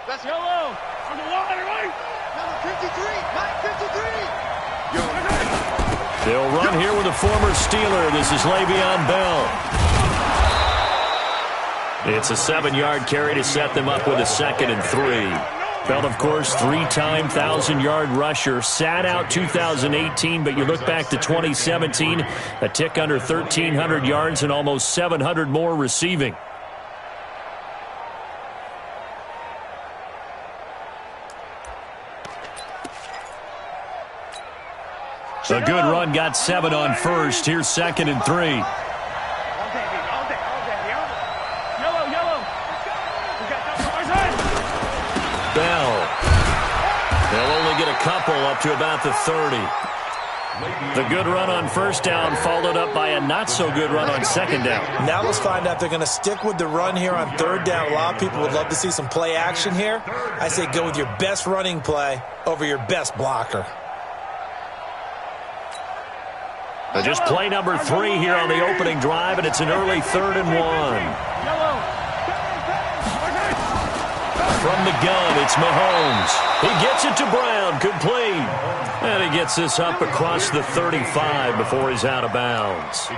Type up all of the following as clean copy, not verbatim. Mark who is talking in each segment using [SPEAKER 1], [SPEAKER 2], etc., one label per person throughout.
[SPEAKER 1] That's yellow. On the line, right? Number 53. Mike 53.
[SPEAKER 2] They'll run here with a former Steeler. This is Le'Veon Bell. It's a 7-yard carry to set them up with a 2nd and 3. Bell, of course, 3-time 1,000-yard rusher. Sat out 2018, but you look back to 2017, a tick under 1,300 yards and almost 700 more receiving. A good run, got 7 on first. Here's 2nd and 3. Bell. They'll only get a couple up to about the 30. The good run on 1st down followed up by a not-so-good run on 2nd down.
[SPEAKER 3] Now let's find out if they're going to stick with the run here on 3rd down. A lot of people would love to see some play action here. I say go with your best running play over your best blocker.
[SPEAKER 2] Just play number 3 here on the opening drive, and it's an early 3rd and 1. From the gun, it's Mahomes. He gets it to Brown, complete. And he gets this up across the 35 before he's out of bounds.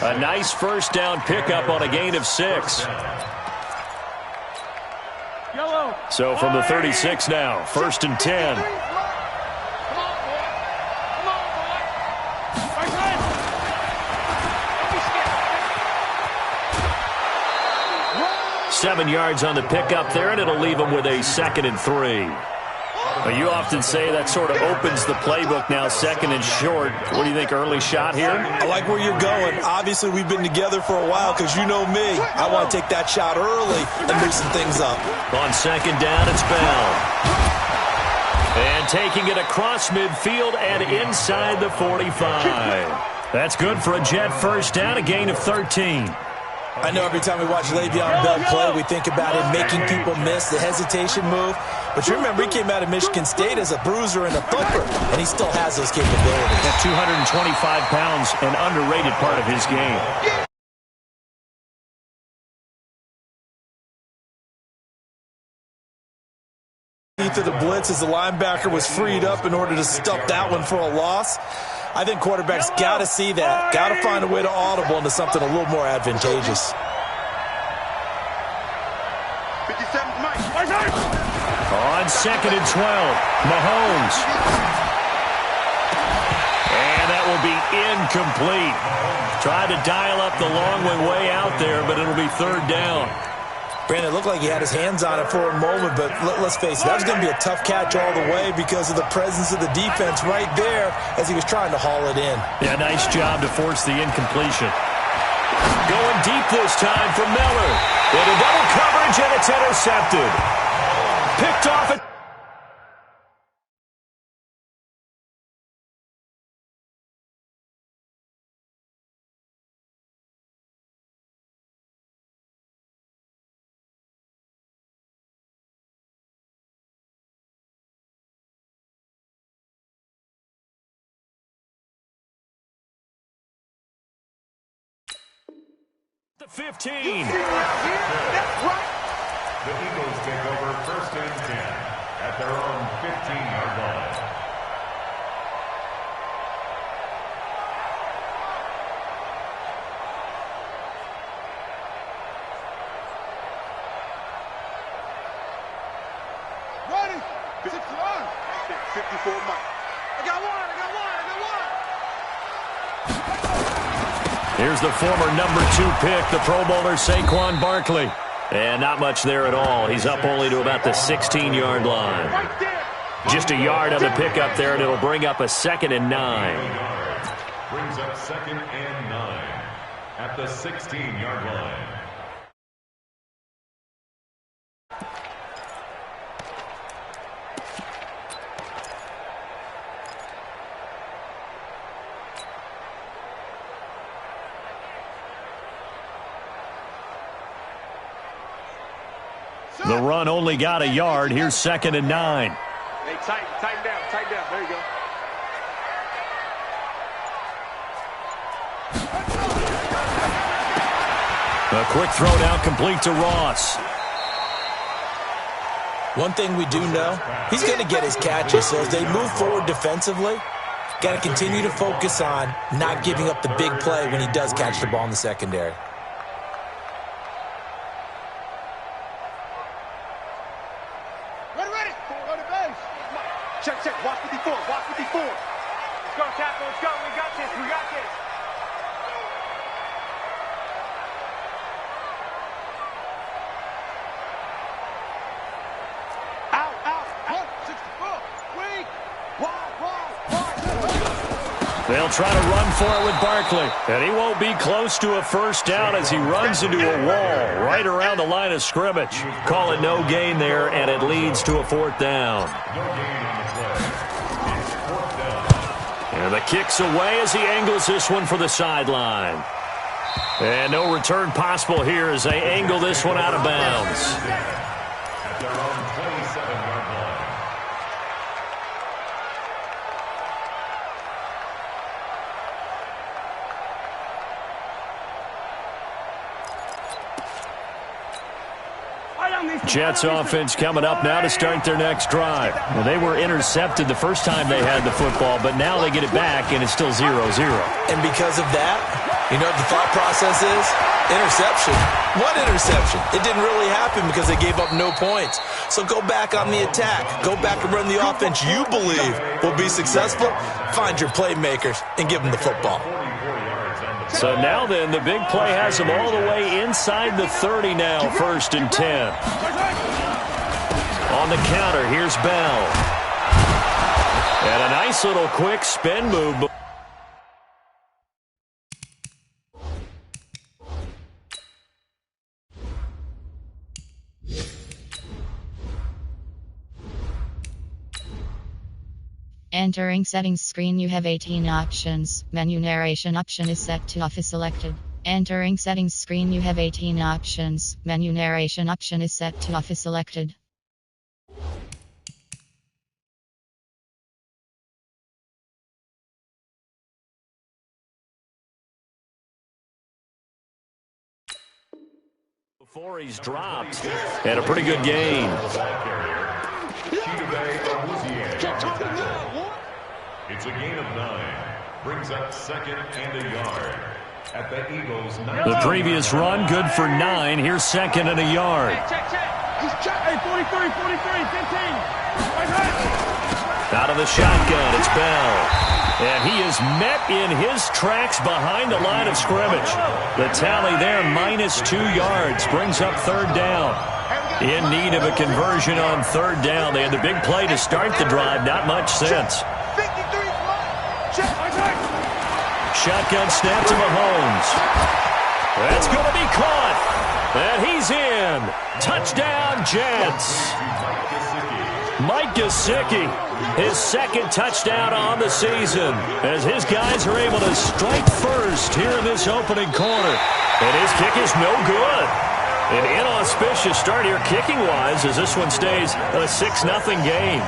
[SPEAKER 2] A nice 1st down pickup on a gain of 6. So from the 36 now, 1st and 10. 7 yards on the pickup there, and it'll leave him with a 2nd and 3. Well, you often say that sort of opens the playbook now, 2nd and short. What do you think, early shot here?
[SPEAKER 3] I like where you're going. Obviously, we've been together for a while because you know me. I want to take that shot early and loosen things up.
[SPEAKER 2] On 2nd down, it's Bell. And taking it across midfield and inside the 45. That's good for a Jet 1st down, a gain of 13.
[SPEAKER 3] I know every time we watch Le'Veon Bell play, we think about him making people miss, the hesitation move. But you remember, he came out of Michigan State as a bruiser and a thumper, and he still has those capabilities.
[SPEAKER 2] At 225 pounds, an underrated part of his game.
[SPEAKER 3] To the blitz as the linebacker was freed up in order to stuff that one for a loss. I think quarterbacks got to see that. Got to find a way to audible into something a little more advantageous.
[SPEAKER 1] 57, Mike.
[SPEAKER 2] On 2nd and 12, Mahomes. And that will be incomplete. Tried to dial up the long way out there, but it'll be 3rd down.
[SPEAKER 3] Brandon, it looked like he had his hands on it for a moment, but let's face it, that was going to be a tough catch all the way because of the presence of the defense right there as he was trying to haul it in.
[SPEAKER 2] Yeah, nice job to force the incompletion. Going deep this time for Miller. Into double coverage, and it's intercepted. Picked off it. The 15.
[SPEAKER 1] The Eagles take over 1st and 10 at their own 15-yard line. Ready. 54, Mike. I got one.
[SPEAKER 2] Here's the former number 2 pick, the Pro Bowler Saquon Barkley. And not much there at all. He's up only to about the 16-yard line. Just a yard on the pickup there, and it'll bring up a 2nd and 9.
[SPEAKER 1] Brings up 2nd and 9 at the 16-yard line.
[SPEAKER 2] The run only got a yard. Here's 2nd and 9.
[SPEAKER 1] Hey, tighten down. There you go.
[SPEAKER 2] A quick throw down complete to Ross.
[SPEAKER 3] One thing we do know, he's going to get his catches. So as they move forward defensively, got to continue to focus on not giving up the big play when he does catch the ball in the secondary.
[SPEAKER 4] Ready. Go to base. Check. Watch 54. Watch 54. Let's go, tackle. Let's go. We got this.
[SPEAKER 2] They'll try to run for it with Barkley. And he won't be close to a first down as he runs into a wall right around the line of scrimmage. Call it no gain there, and it leads to a fourth down. And the kick's away as he angles this one for the sideline. And no return possible here as they angle this one out of bounds.
[SPEAKER 1] At their own 27-yard line.
[SPEAKER 2] Jets offense coming up now to start their next drive. Well, they were intercepted the first time they had the football, but now they get it back, and it's still 0-0.
[SPEAKER 3] And because of that, you know what the thought process is? Interception. One interception. It didn't really happen because they gave up no points. So go back on the attack. Go back and run the offense you believe will be successful. Find your playmakers and give them the football.
[SPEAKER 2] So now then, the big play has them all the way inside the 30 now, 1st and 10. On the counter, here's Bell. And a nice little quick spin move.
[SPEAKER 5] Entering settings screen, you have 18 options. Menu narration option is set to off is selected. Entering settings screen, you have 18 options. Menu narration option is set to off is selected.
[SPEAKER 2] Before he's dropped, and a pretty good gain.
[SPEAKER 1] It's a gain of 9. Brings up 2nd and a yard. At the Eagles' 9.
[SPEAKER 2] The previous run, good for 9. Here's 2nd and a yard.
[SPEAKER 4] He's check. Hey, 43, 15.
[SPEAKER 2] Out of the shotgun, it's Bell. And he is met in his tracks behind the line of scrimmage. The tally there, -2 yards, brings up 3rd down. In need of a conversion on 3rd down. They had the big play to start the drive, not much since. Shotgun snap to Mahomes. That's going to be caught. And he's in. Touchdown, Jets. Mike Gesicki, his 2nd touchdown on the season, as his guys are able to strike first here in this opening quarter. And his kick is no good. An inauspicious start here kicking-wise as this one stays a 6-0 game.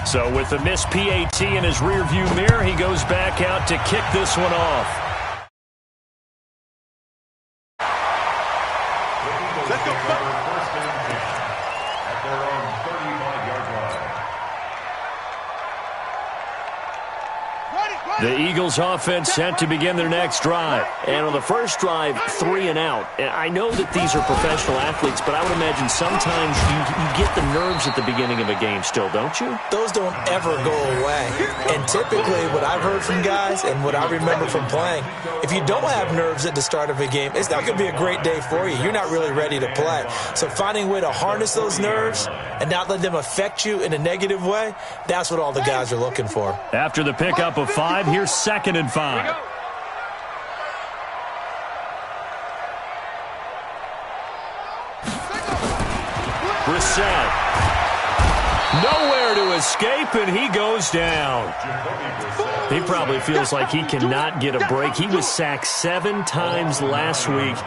[SPEAKER 2] So with the missed PAT in his rearview mirror, he goes back out to kick this one off.
[SPEAKER 1] Let's go. 1st and 10 at their own 35-yard line.
[SPEAKER 2] The Eagles offense set to begin their next drive. And on the first drive, 3 and out. And I know that these are professional athletes, but I would imagine sometimes you get the nerves at the beginning of a game still, don't you?
[SPEAKER 3] Those don't ever go away. And typically what I've heard from guys and what I remember from playing, if you don't have nerves at the start of a game, it's not going to be a great day for you. You're not really ready to play. So finding a way to harness those nerves and not let them affect you in a negative way, that's what all the guys are looking for.
[SPEAKER 2] After the pickup of 5, here's 2nd and 5. Brissett. Nowhere to escape, and he goes down. He probably feels like he cannot get a break. He was sacked 7 times last week.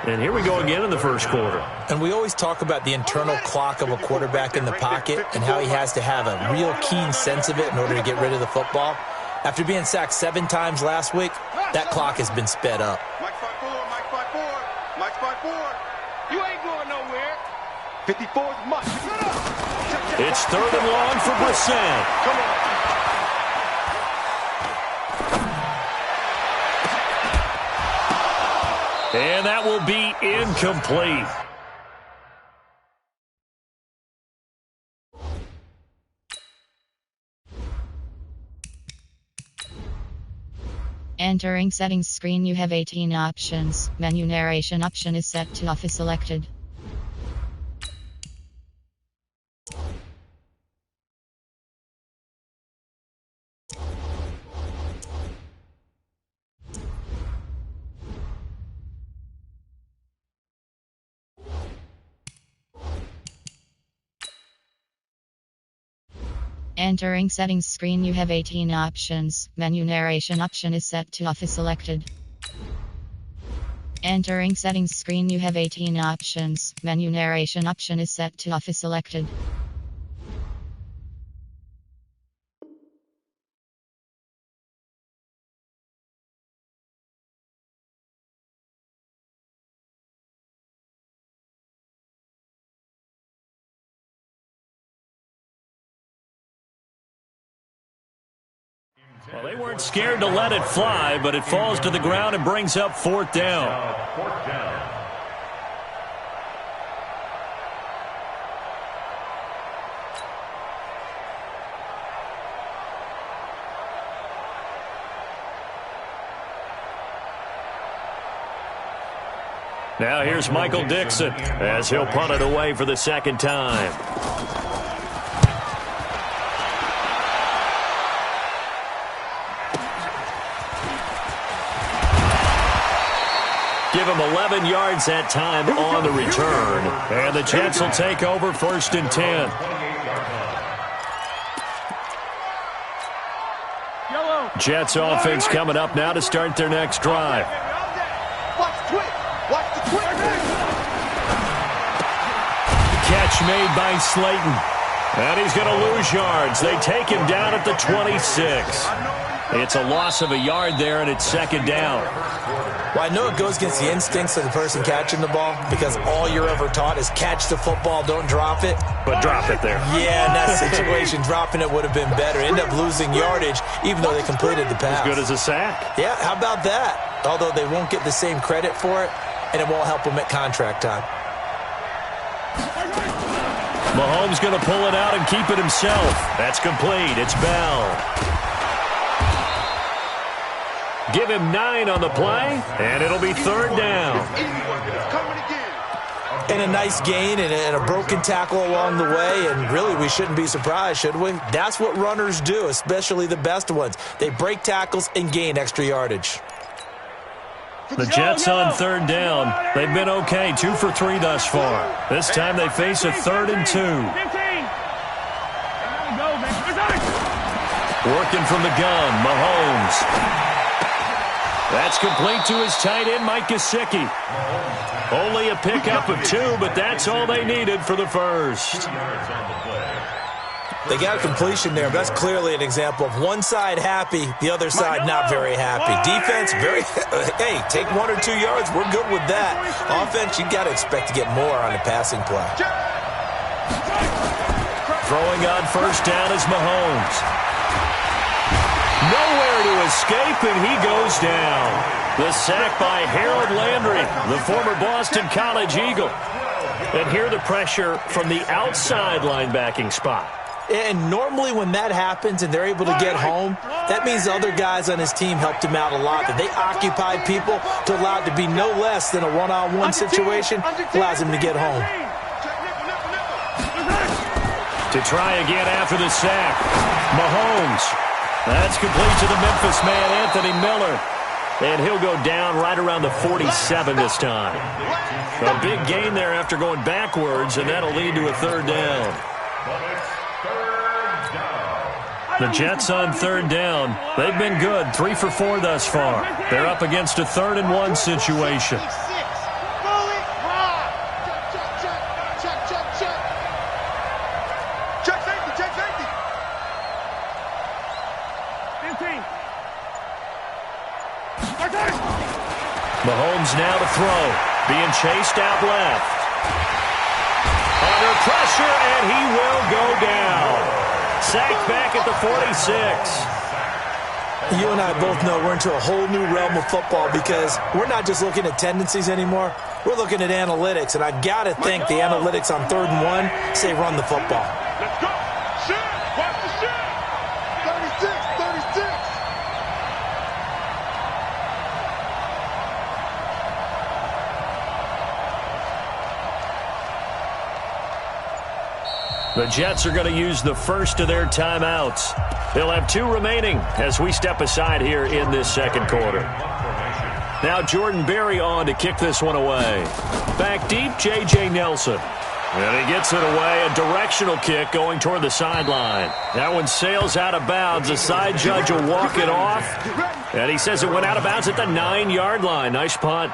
[SPEAKER 2] And here we go again in the first quarter.
[SPEAKER 3] And we always talk about the internal clock of a quarterback in the pocket and how he has to have a real keen sense of it in order to get rid of the football. After being sacked 7 times last week, that clock has been sped up.
[SPEAKER 4] Mike 5-4, Mike 5-4, Mike 5-4. You ain't going nowhere. 54 is much.
[SPEAKER 2] It's 3rd and long for Brissett.
[SPEAKER 4] Come on.
[SPEAKER 2] And that will be incomplete.
[SPEAKER 5] Entering settings screen, you have 18 options. Menu narration option is set to off is selected. Entering settings screen, you have 18 options. Menu narration option is set to off is selected. Entering settings screen, you have 18 options. Menu narration option is set to off is selected.
[SPEAKER 2] Well, they weren't scared to let it fly, but it falls to the ground and brings up 4th down. Now here's Michael Dixon as he'll punt it away for the 2nd time. Give him 11 yards that time on the return. And the Jets will take over 1st and 10. Jets offense coming up now to start their next drive.
[SPEAKER 4] Watch the twitch. Watch the twitch.
[SPEAKER 2] Catch made by Slayton. And he's going to lose yards. They take him down at the 26. It's a loss of a yard there, and it's 2nd down.
[SPEAKER 3] Well, I know it goes against the instincts of the person catching the ball because all you're ever taught is catch the football, don't drop it.
[SPEAKER 2] But drop it there.
[SPEAKER 3] Yeah, in that situation, dropping it would have been better. End up losing yardage, even though they completed the pass.
[SPEAKER 2] As good as a sack.
[SPEAKER 3] Yeah, how about that? Although they won't get the same credit for it, and it won't help them at contract time.
[SPEAKER 2] Mahomes going to pull it out and keep it himself. That's complete. It's Bell. Give him 9 on the play, and it'll be 3rd down.
[SPEAKER 3] And a nice gain and a broken tackle along the way, and really we shouldn't be surprised, should we? That's what runners do, especially the best ones. They break tackles and gain extra yardage.
[SPEAKER 2] The Jets on 3rd down. They've been okay, 2 for 3 thus far. This time they face a 3rd and 2. Working from the gun, Mahomes. That's complete to his tight end, Mike Gesicki. Only a pickup of 2, but that's all they needed for the first.
[SPEAKER 3] They got a completion there, but that's clearly an example of one side happy, the other side not very happy. Defense, hey, take 1 or 2 yards, we're good with that. Offense, you got to expect to get more on the passing play.
[SPEAKER 2] Throwing on 1st down is Mahomes. Nowhere to escape, and he goes down. The sack by Harold Landry, the former Boston College Eagle. And here the pressure from the outside linebacking spot.
[SPEAKER 3] And normally when that happens and they're able to get home, that means other guys on his team helped him out a lot. That they occupied people to allow it to be no less than a one-on-one situation, allows him to get home.
[SPEAKER 2] To try again after the sack, Mahomes. That's complete to the Memphis man, Anthony Miller. And he'll go down right around the 47 this time. A big gain there after going backwards, and that'll lead to a 3rd down. The Jets on 3rd down. They've been good, 3 for 4 thus far. They're up against a 3rd and 1 situation.
[SPEAKER 4] Check safety.
[SPEAKER 2] Mahomes now to throw. Being chased out left. Under pressure, and he will go down. Sacked back at the 46.
[SPEAKER 3] You and I both know we're into a whole new realm of football because we're not just looking at tendencies anymore. We're looking at analytics, and I've got to think the analytics on 3rd and 1 say run the football.
[SPEAKER 4] Let's go. Shit. Watch the shit. 36, 36.
[SPEAKER 2] The Jets are going to use the first of their timeouts. They'll have 2 remaining as we step aside here in this second quarter. Now Jordan Berry on to kick this one away. Back deep, J.J. Nelson. And he gets it away, a directional kick going toward the sideline. That one sails out of bounds. The side judge will walk it off. And he says it went out of bounds at the 9-yard line. Nice punt.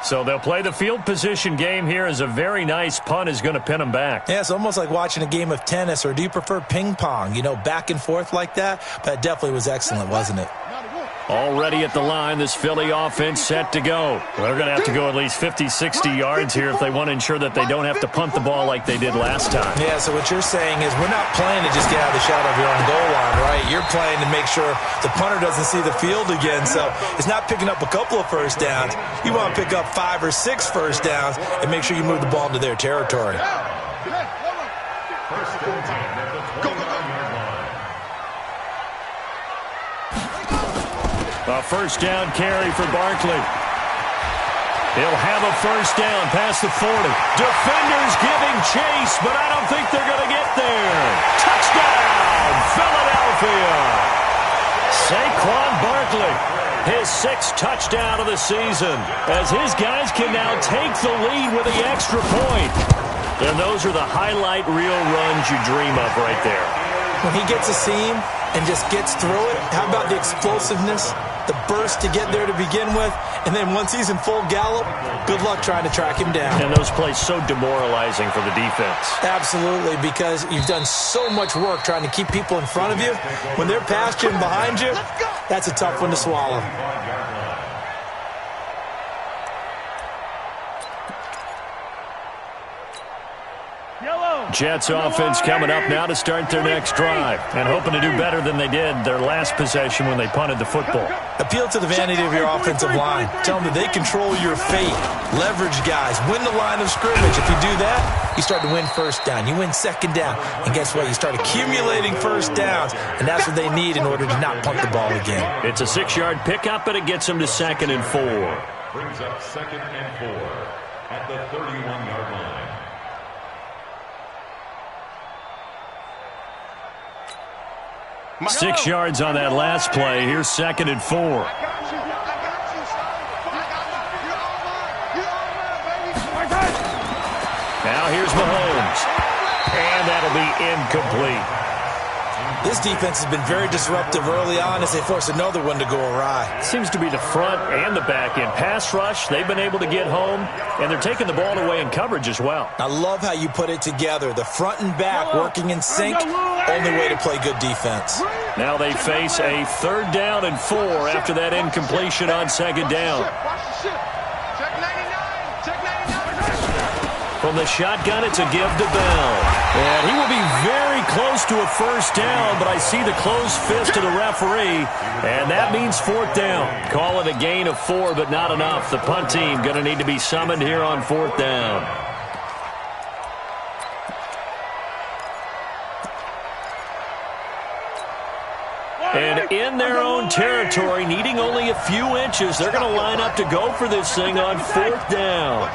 [SPEAKER 2] So they'll play the field position game here as a very nice punt is going to pin them back.
[SPEAKER 3] Yeah, it's almost like watching a game of tennis, or do you prefer ping pong? You know, back and forth like that? That definitely was excellent, wasn't it?
[SPEAKER 2] Already at the line, this Philly offense set to go. They're going to have to go at least 50, 60 yards here if they want to ensure that they don't have to punt the ball like they did last time.
[SPEAKER 3] Yeah, so what you're saying is we're not playing to just get out of the shadow of your own goal line, right? You're playing to make sure the punter doesn't see the field again. So it's not picking up a couple of first downs. You want to pick up 5 or 6 first downs and make sure you move the ball into their territory.
[SPEAKER 1] First and 10 at the 21-yard line.
[SPEAKER 2] A first down carry for Barkley. He'll have a first down past the 40. Defenders giving chase, but I don't think they're going to get there. Touchdown, Philadelphia. Saquon Barkley, his 6th touchdown of the season, as his guys can now take the lead with the extra point. And those are the highlight reel runs you dream of right there.
[SPEAKER 3] When he gets a seam and just gets through it, how about the explosiveness, the burst to get there to begin with, and then once he's in full gallop, good luck trying to track him down.
[SPEAKER 2] And those plays so demoralizing for the defense.
[SPEAKER 3] Absolutely, because you've done so much work trying to keep people in front of you. When they're past you and behind you, that's a tough one to swallow.
[SPEAKER 2] Jets offense coming up now to start their next drive, and hoping to do better than they did their last possession when they punted the football.
[SPEAKER 3] Appeal to the vanity of your offensive line. Tell them that they control your fate. Leverage guys. Win the line of scrimmage. If you do that, you start to win first down. You win second down. And guess what? You start accumulating first downs, and that's what they need in order to not punt the ball again.
[SPEAKER 2] It's a 6-yard pickup, and it gets them to 2nd and 4.
[SPEAKER 1] Brings up 2nd and 4 at the 31-yard line.
[SPEAKER 2] 6 yards on that last play. Here's 2nd and 4. Now here's Mahomes. And that'll be incomplete.
[SPEAKER 3] This defense has been very disruptive early on as they force another one to go awry.
[SPEAKER 2] Seems to be the front and the back end. Pass rush, they've been able to get home, and they're taking the ball away in coverage as well.
[SPEAKER 3] I love how you put it together. The front and back working in sync, only way to play good defense.
[SPEAKER 2] Now they face a 3rd down and 4 after that incompletion on 2nd down. From the shotgun, it's a give to Bell. And he will be very close to a first down, but I see the closed fist of the referee, and that means 4th down. Call it a gain of 4, but not enough. The punt team going to need to be summoned here on 4th down. And in their own territory, needing only a few inches, they're going to line up to go for this thing on 4th down.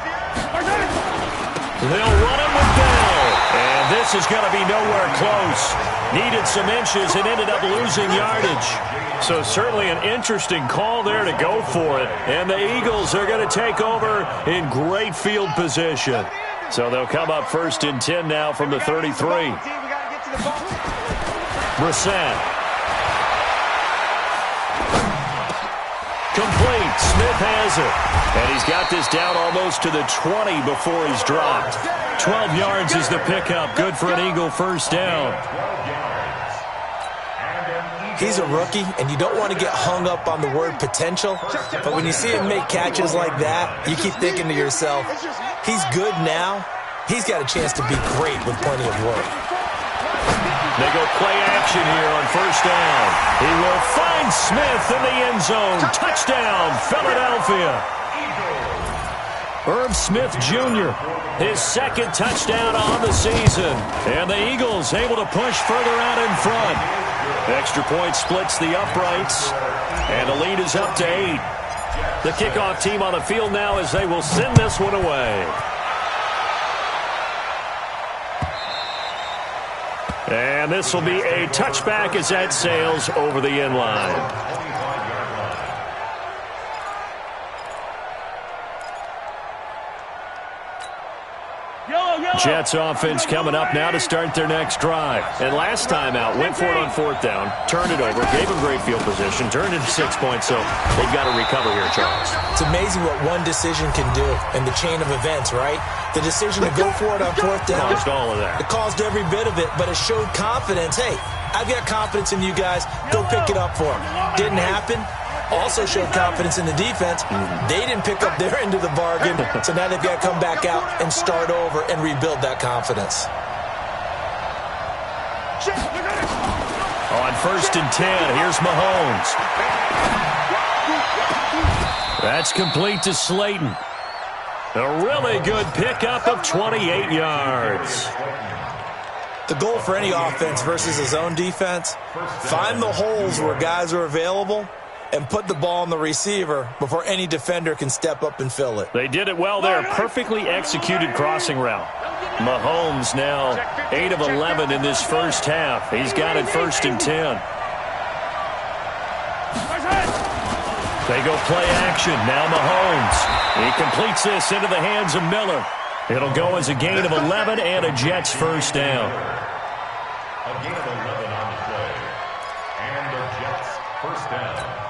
[SPEAKER 2] They'll run it with Bell. And this is going to be nowhere close. Needed some inches and ended up losing yardage. So certainly an interesting call there to go for it. And the Eagles are going to take over in great field position. So they'll come up 1st and 10 now from the 33. Brissett. Complete. Smith has it. And he's got this down almost to the 20 before he's dropped. 12 yards is the pickup. Good for an Eagle first down.
[SPEAKER 3] He's a rookie, and you don't want to get hung up on the word potential, but when you see him make catches like that, you keep thinking to yourself, he's good now. He's got a chance to be great with plenty of work.
[SPEAKER 2] They go play action here on first down. He will find Smith in the end zone. Touchdown, Philadelphia. Irv Smith Jr., his second touchdown on the season. And the Eagles able to push further out in front. Extra point splits the uprights. And the lead is up to 8. The kickoff team on the field now as they will send this one away. And this will be a touchback as that sails over the end line. Jets offense coming up now to start their next drive. And last time out, went for it on fourth down, turned it over, gave them great field position, turned into 6 points, so they've got to recover here, Charles.
[SPEAKER 3] It's amazing what one decision can do in the chain of events, right? The decision to go for it on fourth down.
[SPEAKER 2] Caused all of that.
[SPEAKER 3] It caused every bit of it, but it showed confidence. Hey, I've got confidence in you guys. Go pick it up for them. Didn't happen. Also showed confidence in the defense. They didn't pick up their end of the bargain, so now they've got to come back out and start over and rebuild that confidence.
[SPEAKER 2] On first and 10, here's Mahomes. That's complete to Slayton. A really good pickup of 28 yards.
[SPEAKER 3] The goal for any offense versus his own defense, find the holes where guys are available and put the ball on the receiver before any defender can step up and fill it.
[SPEAKER 2] They did it well there. Perfectly executed crossing route. Mahomes now 8 of 11 in this first half. He's got it first and 10. They go play action. Now Mahomes. He completes this into the hands of Miller. It'll go as a gain of 11 and a Jets first down.
[SPEAKER 1] A gain of 11 on the play. And the Jets first down.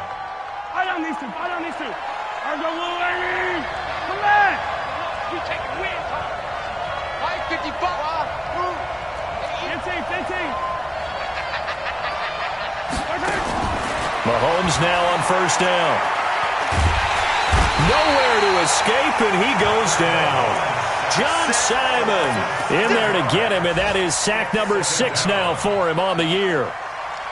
[SPEAKER 4] I don't need to. I go away. Come on. We take a win. 555. 15.
[SPEAKER 2] Mahomes now on first down. Nowhere to escape, and he goes down. John Simon in there to get him, and that is sack number 6 now for him on the year.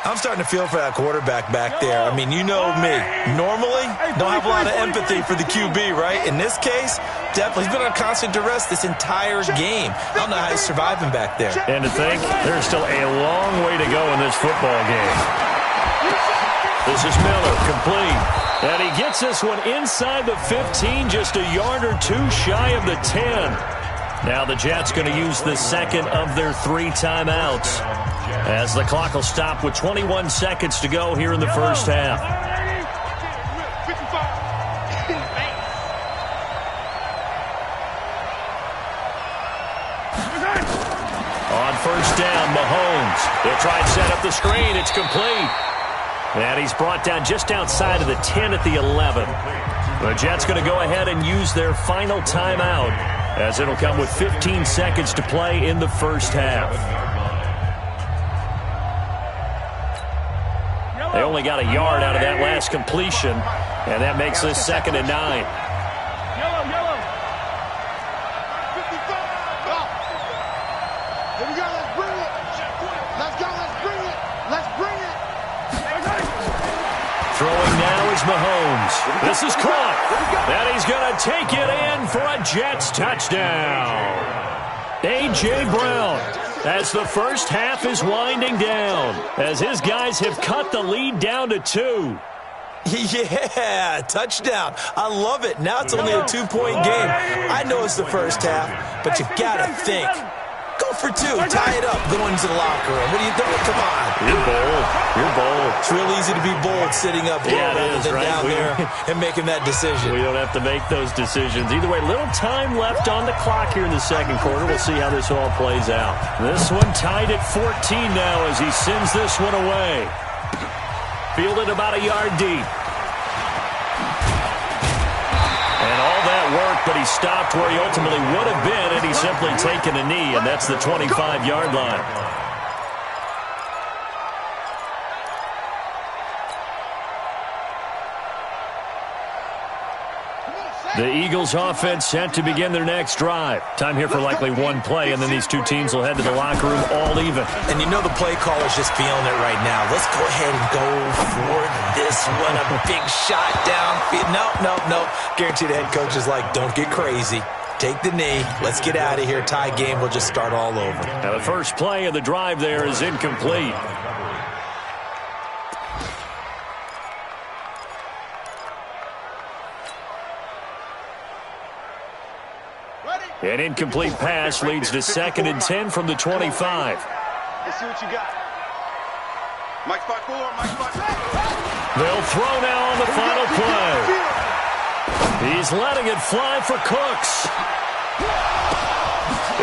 [SPEAKER 3] I'm starting to feel for that quarterback back there. I mean, you know me. Normally, don't have a lot of empathy for the QB, right? In this case, definitely. He's been on constant duress this entire game. I don't know how he's surviving back there.
[SPEAKER 2] And to think, there's still a long way to go in this football game. This is Miller, complete. And he gets this one inside the 15, just a yard or two shy of the 10. Now the Jets going to use the second of their 3 timeouts, as the clock will stop with 21 seconds to go here in the first half. On first down, Mahomes. They'll try and set up the screen. It's complete. And he's brought down just outside of the 10 at the 11. The Jets going to go ahead and use their final timeout, as it'll come with 15 seconds to play in the first half. They only got a yard out of that last completion, and that makes this 2nd and 9.
[SPEAKER 4] Yellow. 55. Here we go. Let's bring it. Let's go. Let's bring it.
[SPEAKER 2] Throwing now is Mahomes. This is caught. And he's going to take it in for a Jets touchdown. A.J. Brown, as the first half is winding down, as his guys have cut the lead down to 2.
[SPEAKER 3] Yeah, touchdown. I love it. Now it's only a 2-point game. I know it's the first half, but you got to think. Go for 2. Tie it up. Go into the locker room. What are you doing? Come on.
[SPEAKER 2] You're bold.
[SPEAKER 3] It's real easy to be bold sitting up here rather than down there and making that decision.
[SPEAKER 2] We don't have to make those decisions. Either way, little time left on the clock here in the second quarter. We'll see how this all plays out. This one tied at 14 now as he sends this one away. Fielded about a yard deep. And all that work, but he stopped where he ultimately would have been, and he's simply taken a knee, and that's the 25-yard line. The Eagles offense set to begin their next drive. Time here for likely one play, and then these two teams will head to the locker room all even.
[SPEAKER 3] And you know the play caller's just feeling it right now. Let's go ahead and go for this one. A big shot downfield. No. Guarantee the head coach is like, don't get crazy. Take the knee. Let's get out of here. Tie game. We'll just start all over.
[SPEAKER 2] Now the first play of the drive there is incomplete. An incomplete pass leads to 2nd and 10 from the 25.
[SPEAKER 4] Let's see what you got. Mike spot 4, Mike spot 4.
[SPEAKER 2] They'll throw now on the final play. He's letting it fly for Cooks.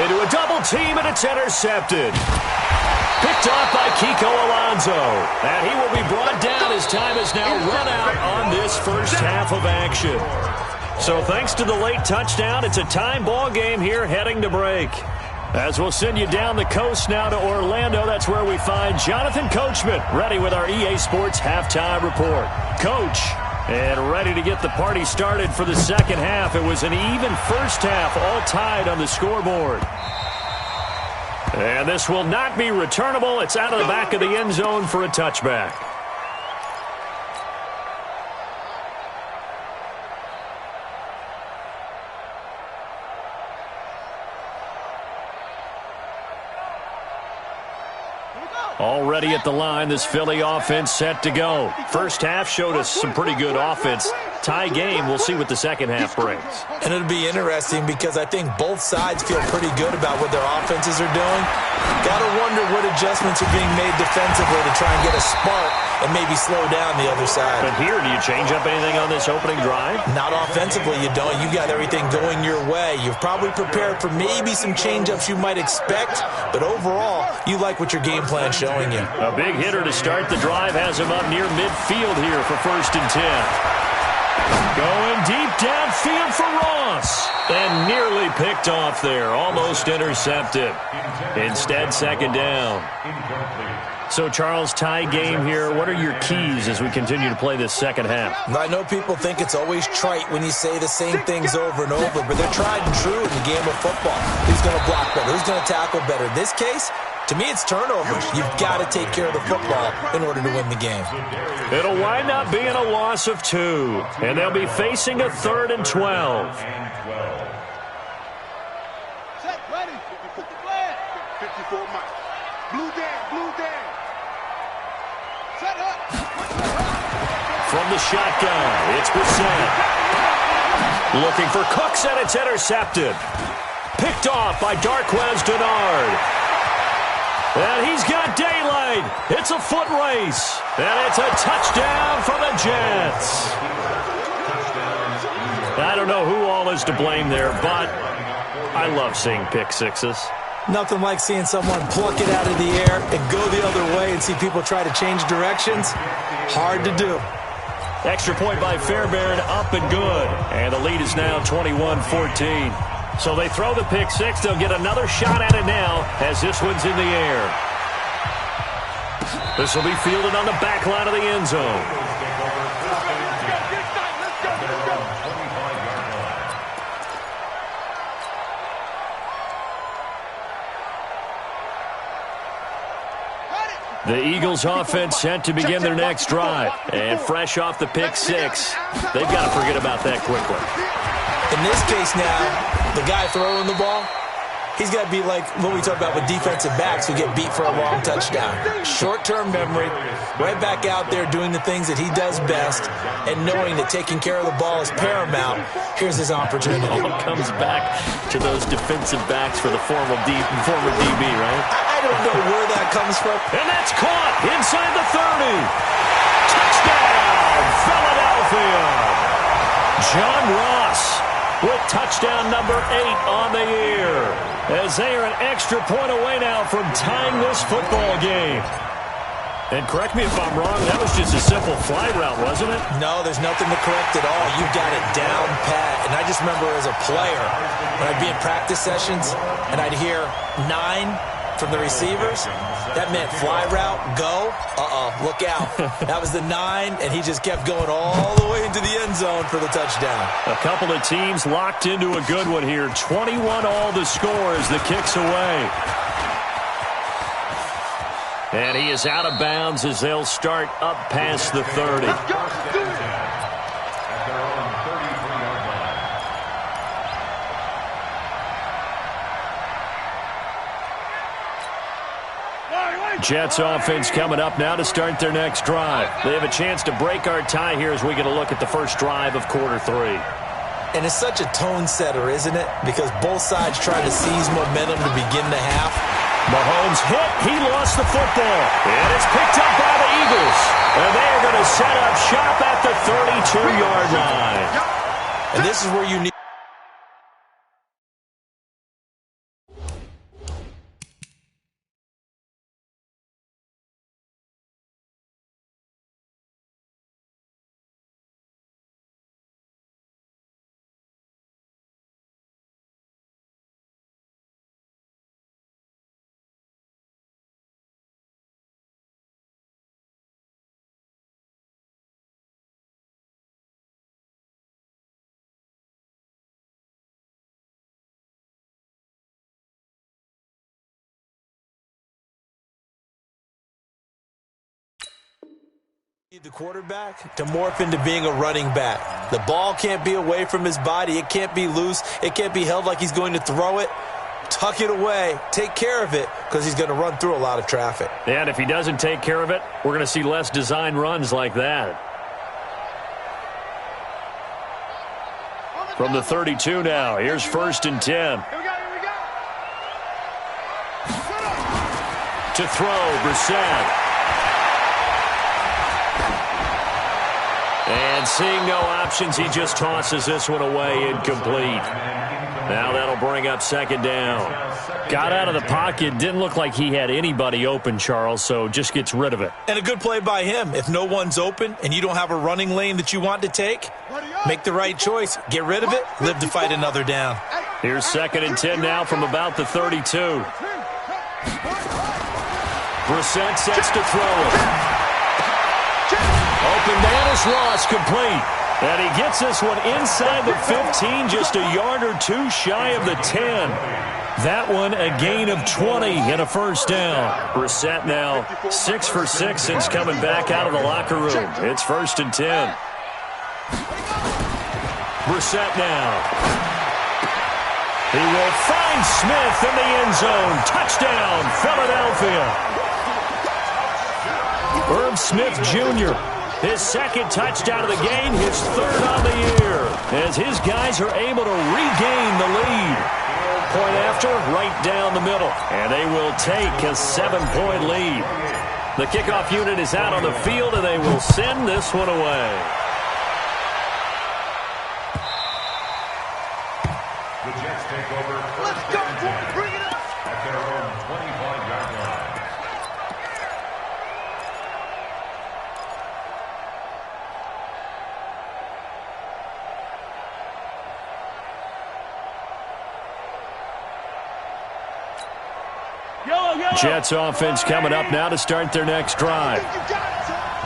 [SPEAKER 2] Into a double team, and it's intercepted. Picked off by Kiko Alonso. And he will be brought down as time is now run out on this first half of action. So thanks to the late touchdown, it's a time ball game here heading to break. As we'll send you down the coast now to Orlando, that's where we find Jonathan Coachman, ready with our EA Sports halftime report. Coach, and ready to get the party started for the second half. It was an even first half, all tied on the scoreboard. And this will not be returnable. It's out of the back of the end zone for a touchback. Already at the line, this Philly offense set to go. First half showed us some pretty good offense. Tie game, we'll see what the second half brings.
[SPEAKER 3] And it'll be interesting because I think both sides feel pretty good about what their offenses are doing. Got to wonder what adjustments are being made defensively to try and get a spark and maybe slow down the other side.
[SPEAKER 2] But here, do you change up anything on this opening drive?
[SPEAKER 3] Not offensively, you don't. You got everything going your way. You've probably prepared for maybe some change-ups you might expect, but overall, you like what your game plan's showing you.
[SPEAKER 2] A big hitter to start the drive has him up near midfield here for 1st and 10. Going deep downfield for Ross. And nearly picked off there. Almost intercepted. Instead, 2nd down. So, Charles, tie game here. What are your keys as we continue to play this second half?
[SPEAKER 3] I know people think it's always trite when you say the same things over and over, but they're tried and true in the game of football. Who's going to block better? Who's going to tackle better? In this case, to me, it's turnovers. You've got to take care of the football in order to win the game.
[SPEAKER 2] It'll wind up being a loss of 2, and they'll be facing a 3rd and 12.
[SPEAKER 4] Set, ready. Put the flag. 54 Mike. Blue down. Set up.
[SPEAKER 2] From the shotgun, it's Brissett. Looking for Cooks, and it's intercepted. Picked off by Darquez Denard. And he's got daylight. It's a foot race. And it's a touchdown for the Jets. I don't know who all is to blame there, but I love seeing pick sixes.
[SPEAKER 3] Nothing like seeing someone pluck it out of the air and go the other way and see people try to change directions. Hard to do.
[SPEAKER 2] Extra point by Fairbairn, up and good. And the lead is now 21-14. So they throw the pick six. They'll get another shot at it now as this one's in the air. This will be fielded on the back line of the end zone. The Eagles offense set to begin their next drive. And fresh off the pick six, they've got to forget about that quickly.
[SPEAKER 3] In this case now, the guy throwing the ball, he's got to be like what we talk about with defensive backs who get beat for a long touchdown. Short-term memory, right back out there doing the things that he does best, and knowing that taking care of the ball is paramount. Here's his opportunity.
[SPEAKER 2] It all comes back to those defensive backs for the former DB, right?
[SPEAKER 3] I don't know where that comes from.
[SPEAKER 2] And that's caught inside the 30. Touchdown, Philadelphia. John Ross with touchdown number 8 on the year, as they are an extra point away now from tying this football game. And correct me if I'm wrong, that was just a simple fly route, wasn't it?
[SPEAKER 3] No, there's nothing to correct at all. You got it down pat. And I just remember as a player, when I'd be in practice sessions, and I'd hear 9 from the receivers. That meant fly route, go. Look out. That was the 9, and he just kept going all the way into the end zone for the touchdown.
[SPEAKER 2] A couple of teams locked into a good one here. 21 all the score as the kick's away. And he is out of bounds as they'll start up past the 30. Jets offense coming up now to start their next drive. They have a chance to break our tie here as we get a look at the first drive of quarter 3.
[SPEAKER 3] And it's such a tone setter, isn't it? Because both sides trying to seize momentum to begin the half.
[SPEAKER 2] Mahomes hit. He lost the football. And it's picked up by the Eagles. And they're going to set up shop at the 32-yard line.
[SPEAKER 3] And this is where you need... the quarterback to morph into being a running back. The ball can't be away from his body. It can't be loose. It can't be held like he's going to throw it. Tuck it away. Take care of it because he's going to run through a lot of traffic.
[SPEAKER 2] And if he doesn't take care of it, we're going to see less design runs like that. From the 32 now, here's 1st and 10.
[SPEAKER 4] Here we go.
[SPEAKER 2] To throw, Brissett. And seeing no options, he just tosses this one away incomplete. Now that'll bring up 2nd down. Got out of the pocket. Didn't look like he had anybody open, Charles, so just gets rid of it.
[SPEAKER 3] And a good play by him. If no one's open and you don't have a running lane that you want to take, make the right choice. Get rid of it. Live to fight another down.
[SPEAKER 2] Here's 2nd and 10 now from about the 32. Brissett sets to throw it. Open man is lost, complete. And he gets this one inside the 15, just a yard or two shy of the 10. That one a gain of 20 and a 1st down. Brissett now 6 for 6 since coming back out of the locker room. It's 1st and 10. Brissett now. He will find Smith in the end zone. Touchdown, Philadelphia. Herb Smith Jr., his 2nd touchdown of the game, his 3rd on the year, as his guys are able to regain the lead. Point after, right down the middle, and they will take a 7-point lead. The kickoff unit is out on the field, and they will send this one away.
[SPEAKER 1] The Jets take over. Let's go, boys. Bring it up. At their own 25-yard line.
[SPEAKER 2] Jets offense coming up now to start their next drive.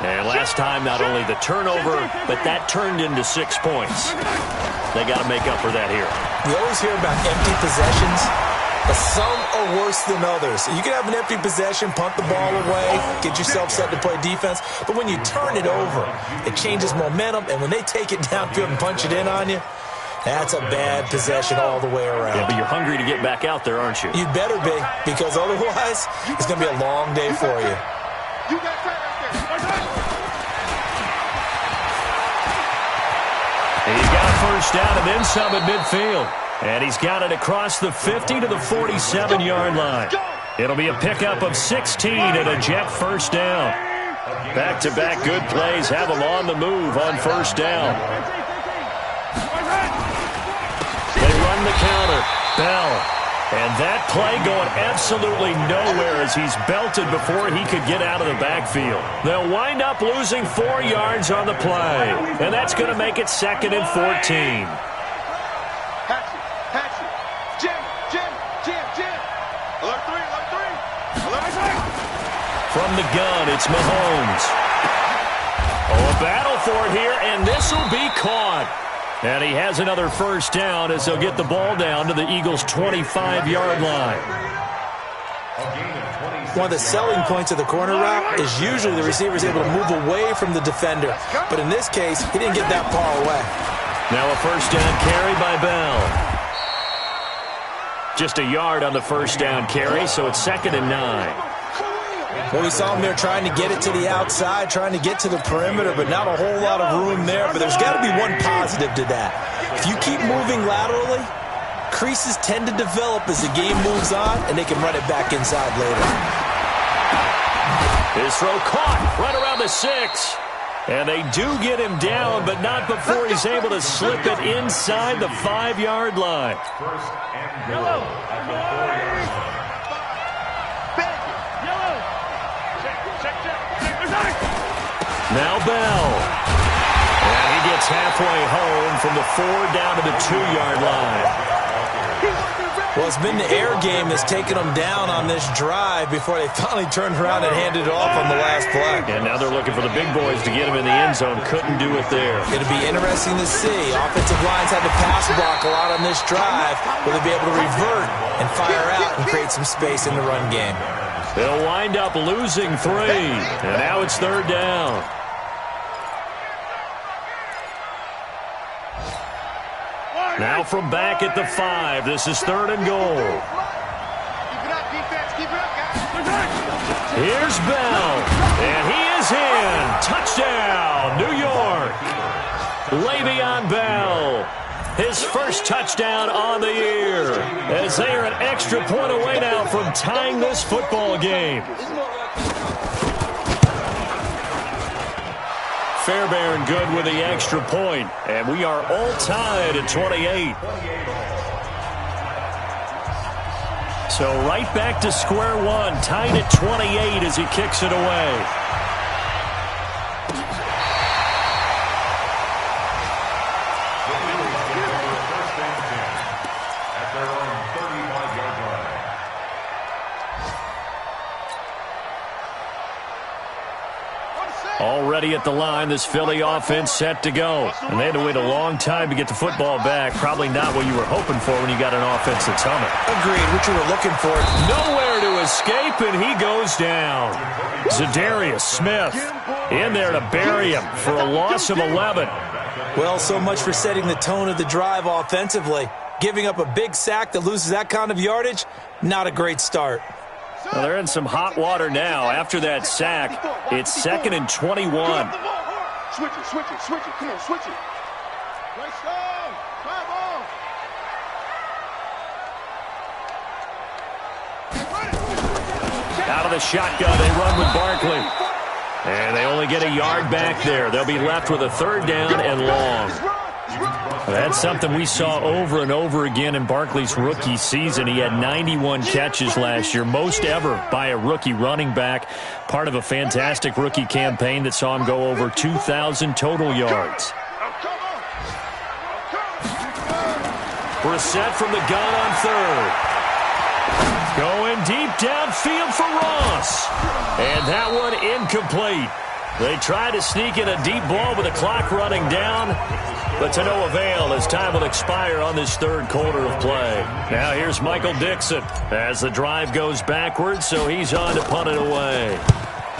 [SPEAKER 2] And last time, not only the turnover, but that turned into 6 points. They got to make up for that here.
[SPEAKER 3] We always hear about empty possessions, but some are worse than others. You can have an empty possession, punt the ball away, get yourself set to play defense, but when you turn it over, it changes momentum, and when they take it downfield and punch it in on you, that's a bad possession all the way around.
[SPEAKER 2] Yeah, but you're hungry to get back out there, aren't you?
[SPEAKER 3] You better be, because otherwise, it's going to be a long day for you.
[SPEAKER 2] He's got a 1st down and then some at midfield. And he's got it across the 50 to the 47-yard line. It'll be a pickup of 16 and a Jet 1st down. Back-to-back good plays have them on the move on 1st down. They run the counter. Bell. And that play going absolutely nowhere as he's belted before he could get out of the backfield. They'll wind up losing 4 yards on the play. And that's going to make it 2nd and 14.
[SPEAKER 4] Jim. Alert 3.
[SPEAKER 2] From the gun, it's Mahomes. Oh, a battle for it here, and this will be caught. And he has another first down as they'll get the ball down to the Eagles' 25-yard line.
[SPEAKER 3] One of the selling points of the corner route is usually the receiver is able to move away from the defender. But in this case, he didn't get that far away.
[SPEAKER 2] Now a first down carry by Bell. Just a yard on the first down carry, so it's 2nd and 9.
[SPEAKER 3] Well, we saw him there trying to get it to the outside, trying to get to the perimeter, but not a whole lot of room there. But there's got to be one positive to that. If you keep moving laterally, creases tend to develop as the game moves on, and they can run it back inside later.
[SPEAKER 2] His throw caught right around the 6. And they do get him down, but not before he's able to slip it inside the 5-yard line.
[SPEAKER 1] First and goal at the 4-yard line.
[SPEAKER 2] Now Bell. And he gets halfway home from the 4 down to the 2-yard line.
[SPEAKER 3] Well, it's been the air game that's taken them down on this drive before they finally turned around and handed it off on the last play.
[SPEAKER 2] And now they're looking for the big boys to get him in the end zone. Couldn't do it there.
[SPEAKER 3] It'll be interesting to see. Offensive lines had to pass block a lot on this drive. Will they be able to revert and fire out and create some space in the run game?
[SPEAKER 2] They'll wind up losing 3. And now it's 3rd down. Now from back at the 5, this is 3rd and goal. Here's Bell, and he is in. Touchdown, New York. Le'Veon Bell, his first touchdown on the year, as they are an extra point away now from tying this football game. Fairbairn good with the extra point, and we are all tied at 28. So right back to square one, tied at 28 as he kicks it away.
[SPEAKER 1] At their own 35-yard line.
[SPEAKER 2] Already at the line, this Philly offense set to go. And they had to wait a long time to get the football back. Probably not what you were hoping for when you got an offense that's humming.
[SPEAKER 3] Agreed, what you were looking for.
[SPEAKER 2] Nowhere to escape, and he goes down. Zadarius Smith in there to bury him for a loss of 11.
[SPEAKER 3] Well, so much for setting the tone of the drive offensively. Giving up a big sack that loses that kind of yardage, not a great start.
[SPEAKER 2] Well, they're in some hot water now. After that sack, it's 2nd and 21.
[SPEAKER 4] Switch it. Come on, switch it. Let's go. Come on.
[SPEAKER 2] Out of the shotgun, they run with Barkley. And they only get a yard back there. They'll be left with a 3rd down and long. That's something we saw over and over again in Barkley's rookie season. He had 91 catches last year, most ever by a rookie running back, part of a fantastic rookie campaign that saw him go over 2,000 total yards. Brissett from the gun on 3rd. Going deep downfield for Ross. And that one incomplete. They try to sneak in a deep ball with the clock running down, but to no avail as time will expire on this 3rd quarter of play. Now here's Michael Dixon as the drive goes backwards, so he's on to punt it away.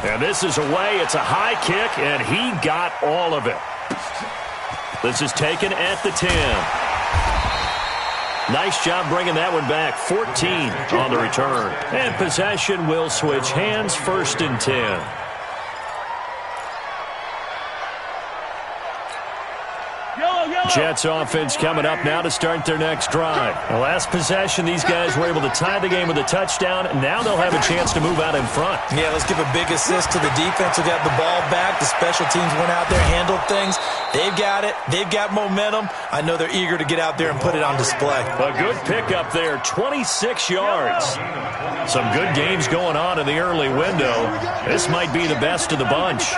[SPEAKER 2] And this is away. It's a high kick, and he got all of it. This is taken at the 10. Nice job bringing that one back. 14 on the return. And possession will switch hands, 1st and 10. Jets offense coming up now to start their next drive. The last possession, these guys were able to tie the game with a touchdown. Now they'll have a chance to move out in front.
[SPEAKER 3] Yeah, let's give a big assist to the defense who got the ball back. The special teams went out there, handled things. They've got it. They've got momentum. I know they're eager to get out there and put it on display.
[SPEAKER 2] A good pickup there, 26 yards. Some good games going on in the early window. This might be the best of the bunch.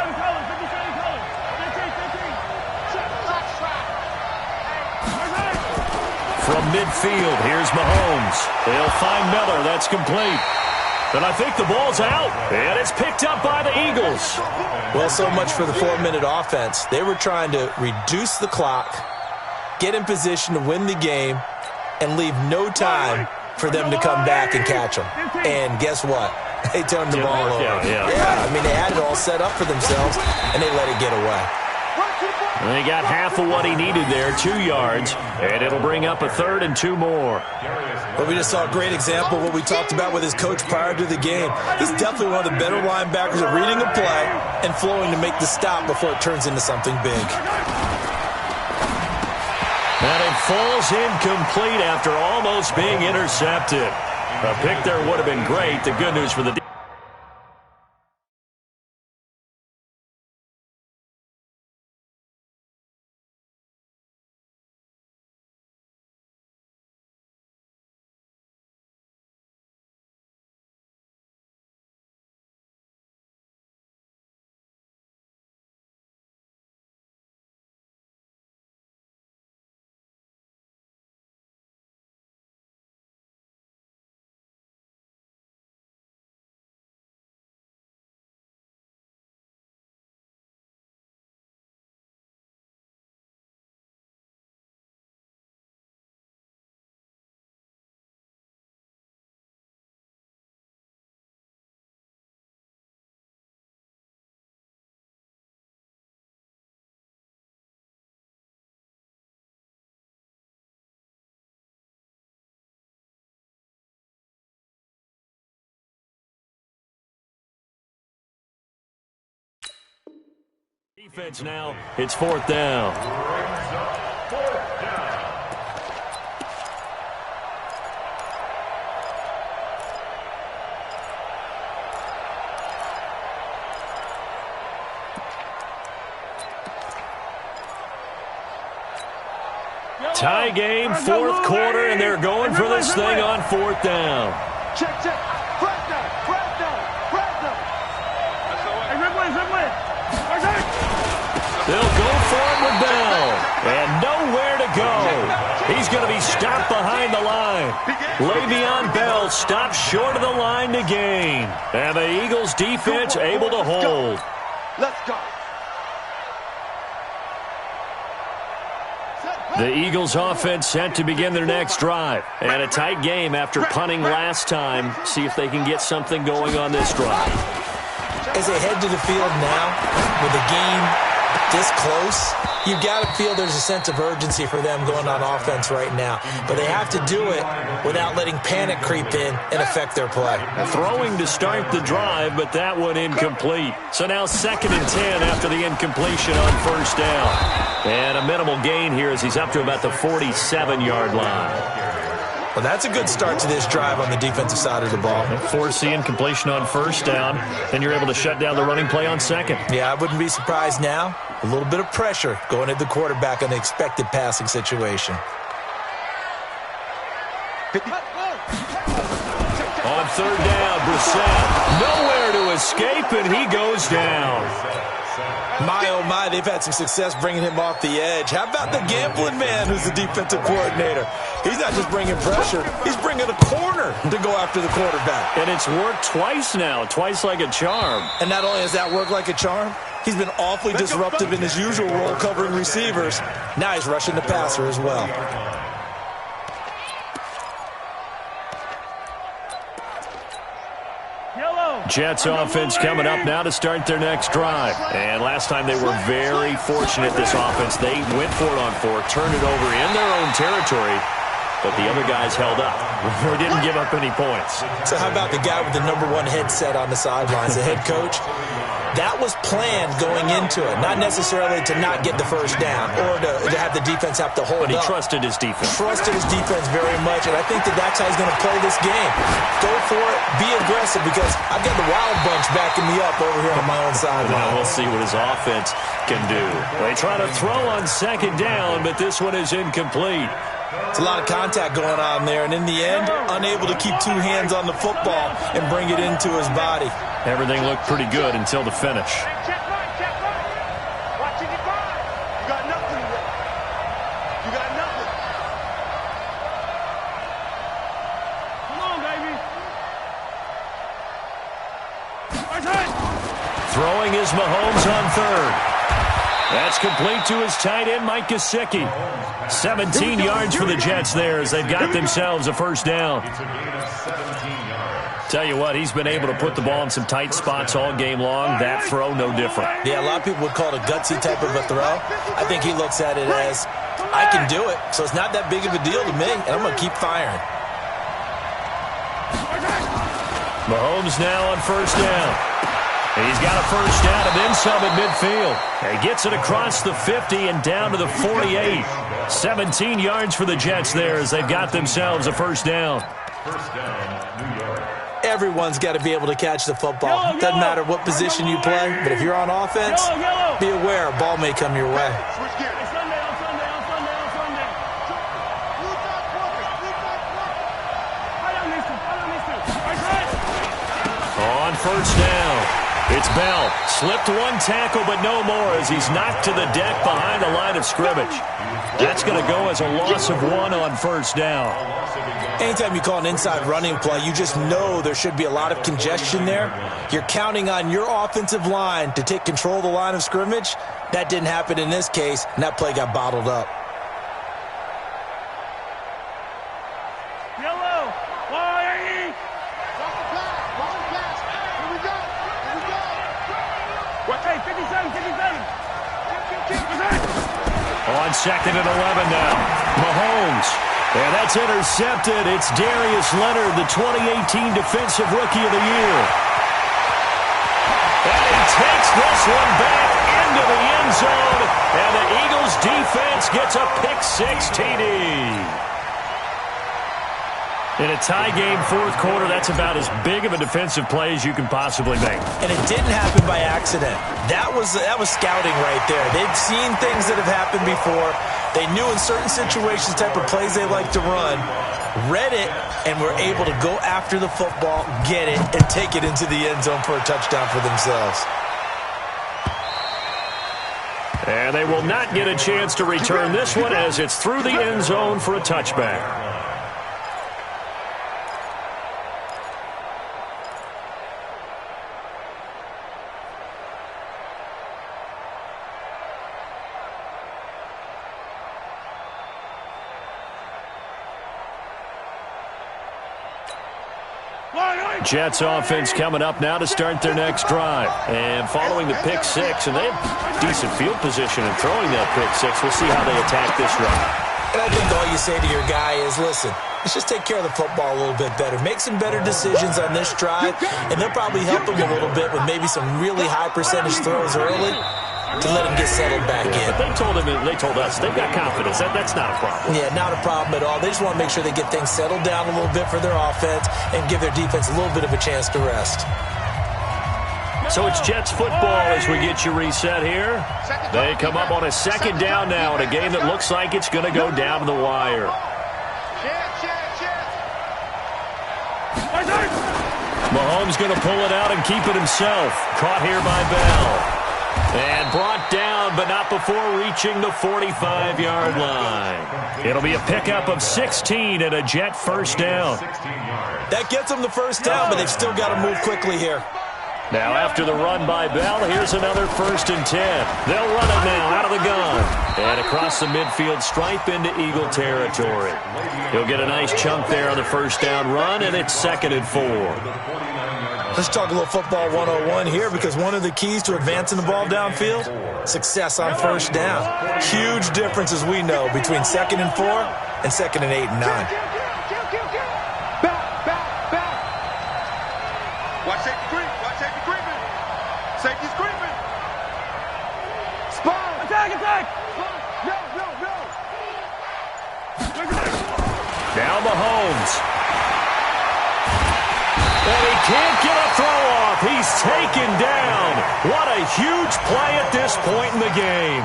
[SPEAKER 2] From midfield, here's Mahomes. They'll find Miller. That's complete. And I think the ball's out, and it's picked up by the Eagles.
[SPEAKER 3] Well, so much for the 4-minute offense. They were trying to reduce the clock, get in position to win the game, and leave no time for them to come back and catch them. And guess what? They turned the ball over.
[SPEAKER 2] Yeah,
[SPEAKER 3] I mean, they had it all set up for themselves, and they let it get away.
[SPEAKER 2] And they got half of what he needed there, 2 yards, and it'll bring up a 3rd and 2 more.
[SPEAKER 3] But we just saw a great example of what we talked about with his coach prior to the game. He's definitely one of the better linebackers at reading a play and flowing to make the stop before it turns into something big.
[SPEAKER 2] And it falls incomplete after almost being intercepted. A pick there would have been great. The good news for the defense now. It's 4th down. Tie game, 4th quarter, and they're going for this thing on 4th down.
[SPEAKER 4] Check. Crack down.
[SPEAKER 2] They'll go for it with Bell, and nowhere to go. He's going to be stopped behind the line. Le'Veon Bell stopped short of the line to gain. And the Eagles defense able to hold.
[SPEAKER 4] Let's go.
[SPEAKER 2] The Eagles offense set to begin their next drive. And a tight game after punting last time. See if they can get something going on this drive.
[SPEAKER 3] As they head to the field now, with the game this close, you've got to feel there's a sense of urgency for them going on offense right now. But they have to do it without letting panic creep in and affect their play.
[SPEAKER 2] Throwing to start the drive, but that one incomplete. So now 2nd and 10 after the incompletion on 1st down. And a minimal gain here as he's up to about the 47-yard line.
[SPEAKER 3] Well, that's a good start to this drive on the defensive side of the ball.
[SPEAKER 2] Force the incompletion on 1st down. Then you're able to shut down the running play on 2nd.
[SPEAKER 3] Yeah, I wouldn't be surprised now. A little bit of pressure going at the quarterback on the expected passing situation.
[SPEAKER 2] On 3rd down, Brissett nowhere to escape, and he goes down.
[SPEAKER 3] My, oh my, they've had some success bringing him off the edge. How about the gambling man who's the defensive coordinator? He's not just bringing pressure, he's bringing a corner to go after the quarterback.
[SPEAKER 2] And it's worked twice now, twice like a charm.
[SPEAKER 3] And not only has that worked like a charm, he's been awfully disruptive in his usual role covering receivers. Now he's rushing the passer as well.
[SPEAKER 2] Jets offense coming up now to start their next drive. And last time they were very fortunate, this offense. They went for it on 4, turned it over in their own territory, but the other guys held up. They didn't give up any points.
[SPEAKER 3] So how about the guy with the #1 headset on the sidelines, the head coach? That was planned going into it, not necessarily to not get the 1st down or to have the defense have to hold up.
[SPEAKER 2] But he trusted his defense.
[SPEAKER 3] Trusted his defense very much, and I think that's how he's going to play this game. Go for it, be aggressive, because I've got the wild bunch backing me up over here on my own sideline.
[SPEAKER 2] Now we'll see what his offense can do. They try to throw on 2nd down, but this one is incomplete.
[SPEAKER 3] It's a lot of contact going on there, and in the end, unable to keep 2 hands on the football and bring it into his body.
[SPEAKER 2] Everything looked pretty good until the finish.
[SPEAKER 4] Check right. Watch it, you got nothing. You got nothing. Come on, baby.
[SPEAKER 2] Throwing is Mahomes on third. That's complete to his tight end, Mike Gesicki. 17 yards for the Jets there as they've got themselves a first down. Tell you what, he's been able to put the ball in some tight spots all game long. That throw, no different.
[SPEAKER 3] Yeah, a lot of people would call it a gutsy type of a throw. I think he looks at it as, I can do it, so it's not that big of a deal to me, and I'm going to keep firing.
[SPEAKER 2] Mahomes now on first down. And he's got a first down and then some at midfield. And he gets it across the 50 and down to the 48. 17 yards for the Jets there as they've got themselves a first down.
[SPEAKER 1] First down, New York.
[SPEAKER 3] Everyone's got to be able to catch the football. Doesn't matter what position you play, but if you're on offense, be aware a ball may come your way.
[SPEAKER 2] On first down, it's Bell. Slipped one tackle, but no more as he's knocked to the deck behind the line of scrimmage. That's going to go as a loss of 1 on first down.
[SPEAKER 3] Anytime you call an inside running play, you just know there should be a lot of congestion there. You're counting on your offensive line to take control of the line of scrimmage. That didn't happen in this case, and that play got bottled up.
[SPEAKER 4] Yellow. Why? Hey, 57, 57.
[SPEAKER 2] On second and 11 now. Mahomes. And that's intercepted. It's Darius Leonard, the 2018 Defensive Rookie of the Year. And he takes this one back into the end zone. And the Eagles defense gets a pick-6 TD. In a tie game, fourth quarter, that's about as big of a defensive play as you can possibly make.
[SPEAKER 3] And it didn't happen by accident. That was scouting right there. They'd seen things that have happened before. They knew in certain situations type of plays they like to run, read it, and were able to go after the football, get it, and take it into the end zone for a touchdown for themselves.
[SPEAKER 2] And they will not get a chance to return this one as it's through the end zone for a touchback. Jets offense coming up now to start their next drive. And following the pick-6, and they have decent field position in throwing that pick-6. We'll see how they attack this drive.
[SPEAKER 3] And I think all you say to your guy is, listen, let's just take care of the football a little bit better. Make some better decisions on this drive, and they'll probably help him a little bit with maybe some really high percentage throws early to let him get settled back in.
[SPEAKER 2] But they told us they've got confidence. That's not a problem.
[SPEAKER 3] Yeah, not a problem at all. They just want to make sure they get things settled down a little bit for their offense and give their defense a little bit of a chance to rest.
[SPEAKER 2] So it's Jets football as we get you reset here. They come up on a second down now in a game that looks like it's going to go down to the wire. Mahomes going to pull it out and keep it himself. Caught here by Bell. And brought down, but not before reaching the 45-yard line. It'll be a pickup of 16 and a Jet first down.
[SPEAKER 3] That gets them the first down, but they've still got to move quickly here.
[SPEAKER 2] Now after the run by Bell, here's another 1st and 10. They'll run it now out of the gun. And across the midfield stripe into Eagle territory. He'll get a nice chunk there on the first down run, and it's 2nd and 4.
[SPEAKER 3] Let's talk a little football 101 here, because one of the keys to advancing the ball downfield, success on first down. Huge difference, as we know, between 2nd and 4 and 2nd and 8 and 9.
[SPEAKER 4] Watch safety creep. Watch safety creeping. Safety's creeping. Spawn. Attack.
[SPEAKER 2] Now Mahomes. And he can't get a throw off. He's taken down. What a huge play at this point in the game.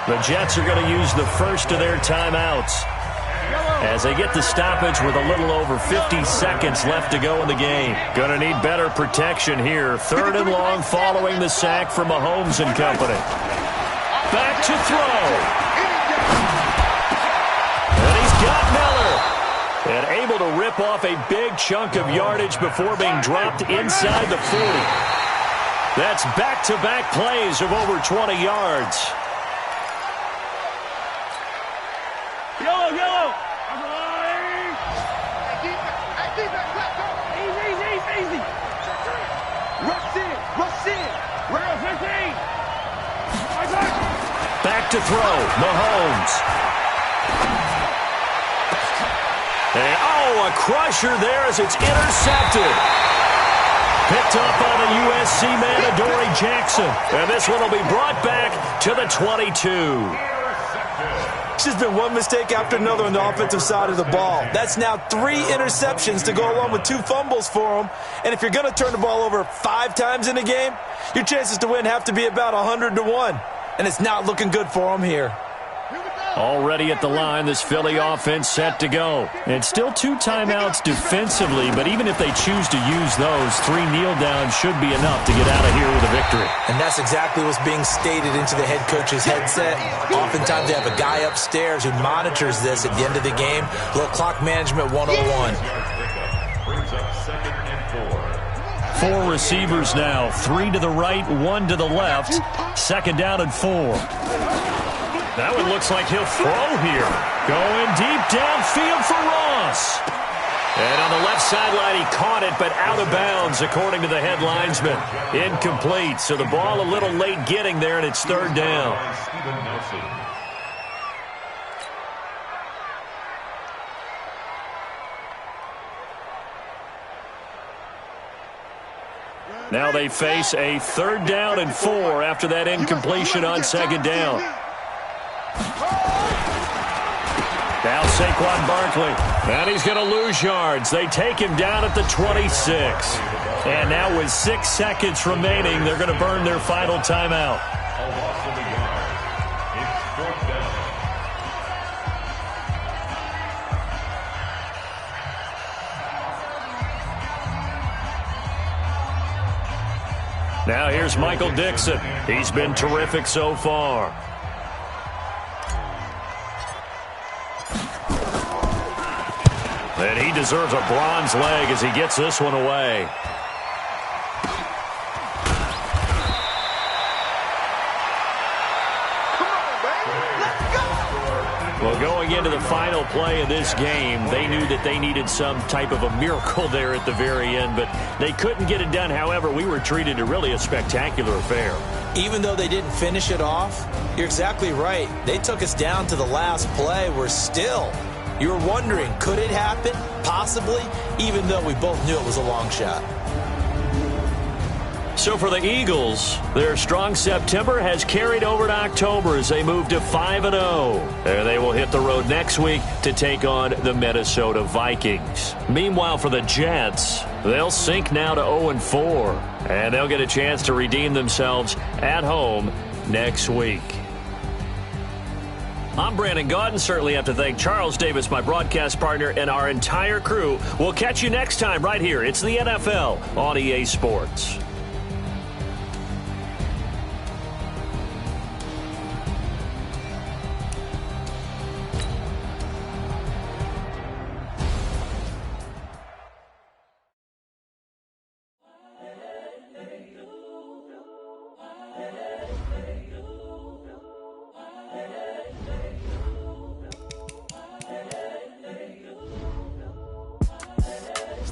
[SPEAKER 2] The Jets are going to use the first of their timeouts as they get the stoppage with a little over 50 seconds left to go in the game. Going to need better protection here. 3rd and long following the sack from Mahomes and company. Back to throw. And he's got Miller. And able to rip off a big chunk of yardage before being dropped inside the 40. That's back-to-back plays of over 20 yards.
[SPEAKER 4] Yellow, yellow. Easy. Rush in. Real 15.
[SPEAKER 2] Back to throw, Mahomes. And, a crusher there as it's intercepted. Picked up by the USC man, Adoree Jackson. And this one will be brought back to the 22.
[SPEAKER 3] It's just been one mistake after another on the offensive side of the ball. That's now 3 interceptions to go along with 2 fumbles for him. And if you're going to turn the ball over 5 times in a game, your chances to win have to be about 100-1. And it's not looking good for him here.
[SPEAKER 2] Already at the line, this Philly offense set to go. And still 2 timeouts defensively, but even if they choose to use those, 3 kneel downs should be enough to get out of here with a victory.
[SPEAKER 3] And that's exactly what's being stated into the head coach's headset. Oftentimes they have a guy upstairs who monitors this at the end of the game. A little clock management 101.
[SPEAKER 1] Brings up 2nd and 4.
[SPEAKER 2] 4 receivers now, 3 to the right, 1 to the left. 2nd down and 4. That one looks like he'll throw here. Going deep downfield for Ross. And on the left sideline, he caught it, but out of bounds, according to the head linesman. Incomplete, so the ball a little late getting there, and it's 3rd down. Now they face a 3rd down and 4 after that incompletion on 2nd down. Now Saquon Barkley, and he's going to lose yards. They take him down at the 26. And now with 6 seconds remaining, they're going to burn their final timeout.
[SPEAKER 1] A loss of a yard. It's 4th down.
[SPEAKER 2] Now here's Michael Dixon. He's been terrific so far. And he deserves a bronze leg as he gets this one away. Well, going into the final play of this game, they knew that they needed some type of a miracle there at the very end, but they couldn't get it done. However, we were treated to really a spectacular affair.
[SPEAKER 3] Even though they didn't finish it off, you're exactly right. They took us down to the last play. We're still, you were wondering, could it happen? Possibly, even though we both knew it was a long shot.
[SPEAKER 2] So for the Eagles, their strong September has carried over to October as they move to 5-0. And they will hit the road next week to take on the Minnesota Vikings. Meanwhile, for the Jets, they'll sink now to 0-4. And they'll get a chance to redeem themselves at home next week. I'm Brandon Gaudin. Certainly have to thank Charles Davis, my broadcast partner, and our entire crew. We'll catch you next time right here. It's the NFL on EA Sports.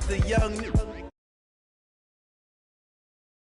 [SPEAKER 6] The young